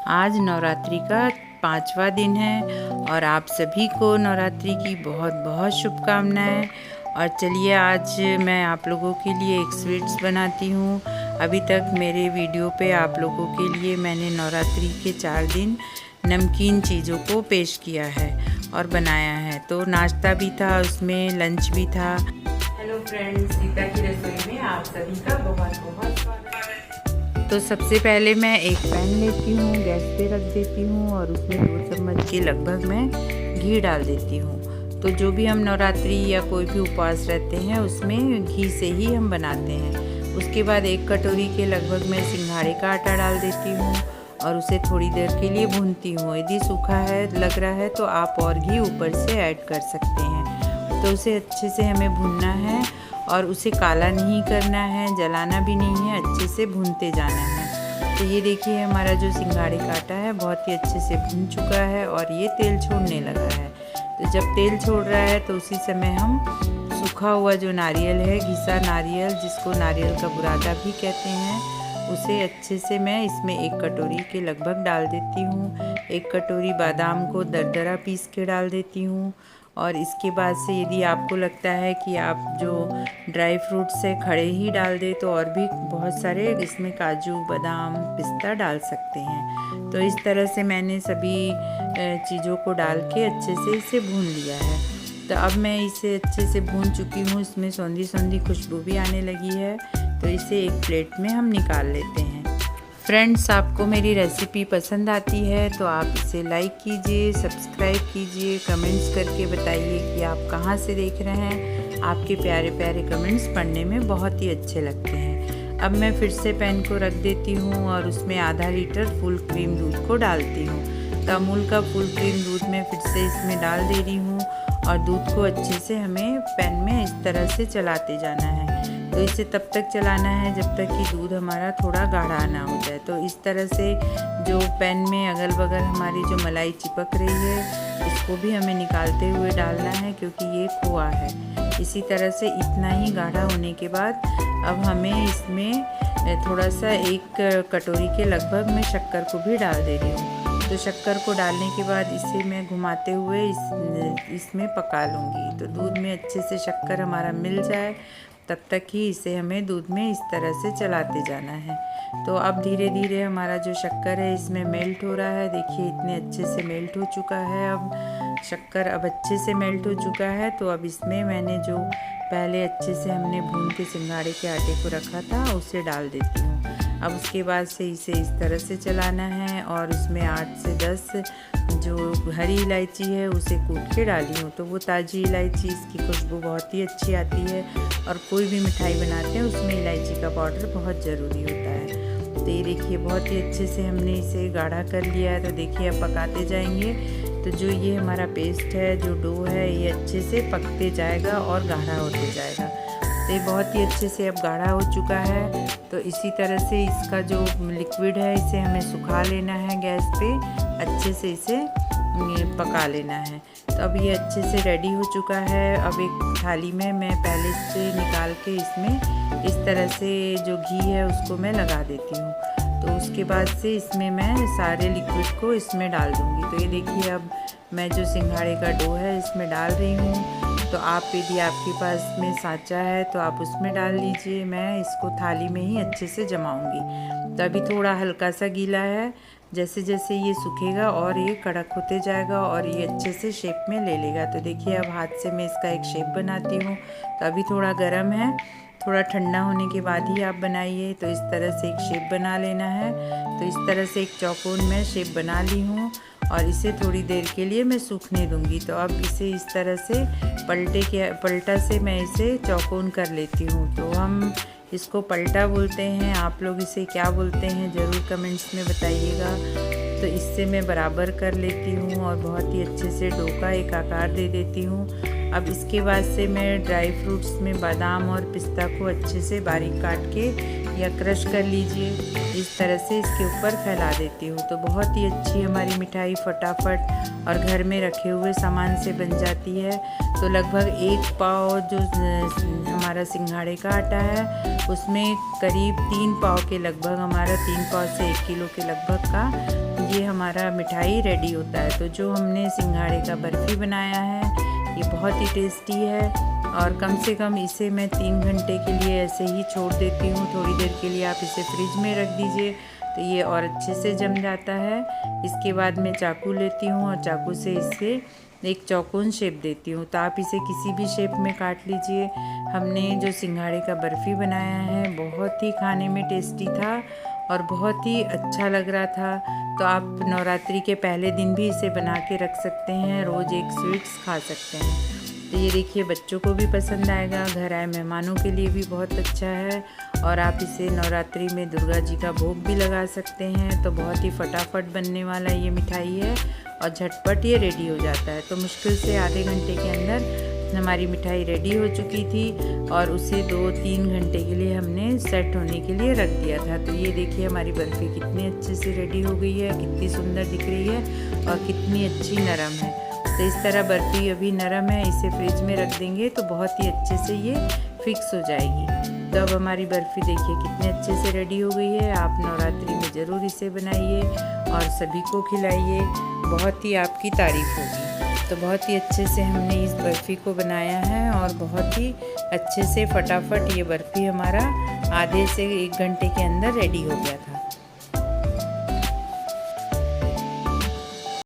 आज नवरात्रि का 5वां दिन है और आप सभी को नवरात्रि की बहुत बहुत शुभकामनाएं। और चलिए आज मैं आप लोगों के लिए एक स्वीट्स बनाती हूँ। अभी तक मेरे वीडियो पे आप लोगों के लिए मैंने नवरात्रि के 4 दिन नमकीन चीज़ों को पेश किया है और बनाया है। तो नाश्ता भी था, उसमें लंच भी था। हेलो फ्रेंड्स, गीता की रसोई में आप सभी का बहुत बहुत स्वागत है। तो सबसे पहले मैं एक पैन लेती हूँ, गैस पे रख देती हूँ और उसमें 2 चम्मच के लगभग मैं घी डाल देती हूँ। तो जो भी हम नवरात्रि या कोई भी उपवास रहते हैं उसमें घी से ही हम बनाते हैं। उसके बाद 1 कटोरी के लगभग मैं सिंघाड़े का आटा डाल देती हूँ और उसे थोड़ी देर के लिए भूनती हूँ। यदि सूखा है लग रहा है तो आप और घी ऊपर से ऐड कर सकते हैं। तो उसे अच्छे से हमें भूनना है और उसे काला नहीं करना है, जलाना भी नहीं है, अच्छे से भूनते जाना है। तो ये देखिए हमारा जो सिंघाड़े का आटा है बहुत ही अच्छे से भून चुका है और ये तेल छोड़ने लगा है। तो जब तेल छोड़ रहा है तो उसी समय हम सूखा हुआ जो नारियल है, घिसा नारियल जिसको नारियल का बुरादा भी कहते हैं, उसे अच्छे से मैं इसमें 1 कटोरी के लगभग डाल देती हूँ। 1 कटोरी बादाम को दरदरा पीस के डाल देती हूँ। और इसके बाद से यदि आपको लगता है कि आप जो ड्राई फ्रूट्स है खड़े ही डाल दे तो और भी बहुत सारे इसमें काजू, बादाम, पिस्ता डाल सकते हैं। तो इस तरह से मैंने सभी चीज़ों को डाल के अच्छे से इसे भून लिया है। तो अब मैं इसे अच्छे से भून चुकी हूँ, इसमें सौंधी सौंधी खुशबू भी आने लगी है। तो इसे एक प्लेट में हम निकाल लेते हैं। फ्रेंड्स, आपको मेरी रेसिपी पसंद आती है तो आप इसे लाइक कीजिए, सब्सक्राइब कीजिए, कमेंट्स करके बताइए कि आप कहाँ से देख रहे हैं। आपके प्यारे प्यारे कमेंट्स पढ़ने में बहुत ही अच्छे लगते हैं। अब मैं फिर से पैन को रख देती हूँ और उसमें आधा लीटर फुल क्रीम दूध को डालती हूँ। तो अमूल का फुल क्रीम दूध मैं फिर से इसमें डाल दे रही हूँ और दूध को अच्छे से हमें पैन में इस तरह से चलाते जाना है। तो इसे तब तक चलाना है जब तक कि दूध हमारा थोड़ा गाढ़ा ना हो जाए। तो इस तरह से जो पैन में अगल बगल हमारी जो मलाई चिपक रही है इसको भी हमें निकालते हुए डालना है क्योंकि ये खोआ है। इसी तरह से इतना ही गाढ़ा होने के बाद अब हमें इसमें थोड़ा सा 1 कटोरी के लगभग मैं शक्कर को भी डाल दे रही हूँ। तो शक्कर को डालने के बाद इसे मैं घुमाते हुए इसमें पका लूँगी। तो दूध में अच्छे से शक्कर हमारा मिल जाए तब तक ही इसे हमें दूध में इस तरह से चलाते जाना है। तो अब धीरे धीरे हमारा जो शक्कर है इसमें मेल्ट हो रहा है। देखिए इतने अच्छे से मेल्ट हो चुका है। अब शक्कर अब अच्छे से मेल्ट हो चुका है। तो अब इसमें मैंने जो पहले अच्छे से हमने भून के सिंघाड़े के आटे को रखा था उसे डाल देती हूँ। अब उसके बाद से इसे इस तरह से चलाना है और उसमें 8 से 10 जो हरी इलायची है उसे कूट के डाली हूँ। तो वो ताज़ी इलायची, इसकी खुशबू बहुत ही अच्छी आती है और कोई भी मिठाई बनाते हैं उसमें इलायची का पाउडर बहुत ज़रूरी होता है। तो ये देखिए बहुत ही अच्छे से हमने इसे गाढ़ा कर लिया है। तो देखिए अब पकाते जाएंगे तो जो ये हमारा पेस्ट है, जो डो है, ये अच्छे से पकते जाएगा और गाढ़ा होते जाएगा। तो ये बहुत ही अच्छे से अब गाढ़ा हो चुका है। तो इसी तरह से इसका जो लिक्विड है इसे हमें सुखा लेना है, गैस पे अच्छे से इसे पका लेना है। तो अब ये अच्छे से रेडी हो चुका है। अब एक थाली में मैं पहले से निकाल के इसमें इस तरह से जो घी है उसको मैं लगा देती हूँ। तो उसके बाद से इसमें मैं सारे लिक्विड को इसमें डाल दूँगी। तो ये देखिए अब मैं जो सिंघाड़े का डो है इसमें डाल रही हूँ। तो आप यदि आपके पास में सांचा है तो आप उसमें डाल लीजिए। मैं इसको थाली में ही अच्छे से जमाऊंगी। तो अभी थोड़ा हल्का सा गीला है, जैसे जैसे ये सूखेगा और ये कड़क होते जाएगा और ये अच्छे से शेप में ले लेगा। तो देखिए अब हाथ से मैं इसका एक शेप बनाती हूँ। तो अभी थोड़ा गर्म है, थोड़ा ठंडा होने के बाद ही आप बनाइए। तो इस तरह से एक शेप बना लेना है। तो इस तरह से एक चौकोन में शेप बना ली हूँ और इसे थोड़ी देर के लिए मैं सूखने दूंगी। तो अब इसे इस तरह से पलटा से मैं इसे चौकोन कर लेती हूँ। तो हम इसको पलटा बोलते हैं, आप लोग इसे क्या बोलते हैं ज़रूर कमेंट्स में बताइएगा। तो इससे मैं बराबर कर लेती हूँ और बहुत ही अच्छे से डो का एक आकार दे देती हूँ। अब इसके बाद से मैं ड्राई फ्रूट्स में बादाम और पिस्ता को अच्छे से बारीक काट के या क्रश कर लीजिए, इस तरह से इसके ऊपर फैला देती हूँ। तो बहुत ही अच्छी हमारी मिठाई फटाफट और घर में रखे हुए सामान से बन जाती है। तो लगभग 1 पाव जो हमारा सिंघाड़े का आटा है उसमें करीब 3 पाव के लगभग, हमारा 3 पाव से 1 किलो के लगभग का ये हमारा मिठाई रेडी होता है। तो जो हमने सिंघाड़े का बर्फ़ी बनाया है ये बहुत ही टेस्टी है और कम से कम इसे मैं 3 घंटे के लिए ऐसे ही छोड़ देती हूँ। थोड़ी देर के लिए आप इसे फ्रिज में रख दीजिए तो ये और अच्छे से जम जाता है। इसके बाद मैं चाकू लेती हूँ और चाकू से इसे एक चौकोन शेप देती हूँ। तो आप इसे किसी भी शेप में काट लीजिए। हमने जो सिंघाड़े का बर्फ़ी बनाया है बहुत ही खाने में टेस्टी था और बहुत ही अच्छा लग रहा था। तो आप नवरात्रि के पहले दिन भी इसे बना के रख सकते हैं, रोज़ एक स्वीट्स खा सकते हैं। तो ये देखिए बच्चों को भी पसंद आएगा, घर आए मेहमानों के लिए भी बहुत अच्छा है और आप इसे नवरात्रि में दुर्गा जी का भोग भी लगा सकते हैं। तो बहुत ही फटाफट बनने वाला ये मिठाई है और झटपट ये रेडी हो जाता है। तो मुश्किल से आधे घंटे के अंदर हमारी मिठाई रेडी हो चुकी थी और उसे 2-3 घंटे के लिए हमने सेट होने के लिए रख दिया था। तो ये देखिए हमारी बर्फ़ी कितनी अच्छे से रेडी हो गई है, कितनी सुंदर दिख रही है और कितनी अच्छी नरम है। तो इस तरह बर्फ़ी अभी नरम है, इसे फ्रिज में रख देंगे तो बहुत ही अच्छे से ये फिक्स हो जाएगी। तो अब हमारी बर्फ़ी देखिए कितने अच्छे से रेडी हो गई है। आप नवरात्रि में ज़रूर इसे बनाइए और सभी को खिलाइए, बहुत ही आपकी तारीफ़ होगी। तो बहुत ही अच्छे से हमने इस बर्फ़ी को बनाया है और बहुत ही अच्छे से फटाफट ये बर्फ़ी हमारा आधे से 1 घंटे के अंदर रेडी हो गया था।